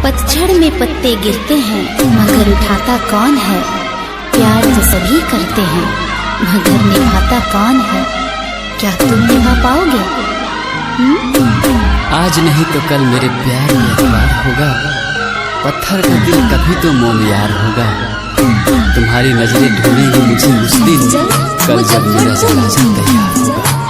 पतझड़ में पत्ते गिरते हैं मगर उठाता कौन है। प्यार तो सभी करते हैं मगर निभाता कौन है। क्या तुम निभा पाओगे? आज नहीं तो कल मेरे प्यार में अखबार होगा। पत्थर का दिल कभी तो मोमियार होगा। तुम्हारी नजरें ढूंढेंगी मुझे उस दिन, कल जब मेरा जनाजा तैयार होगा।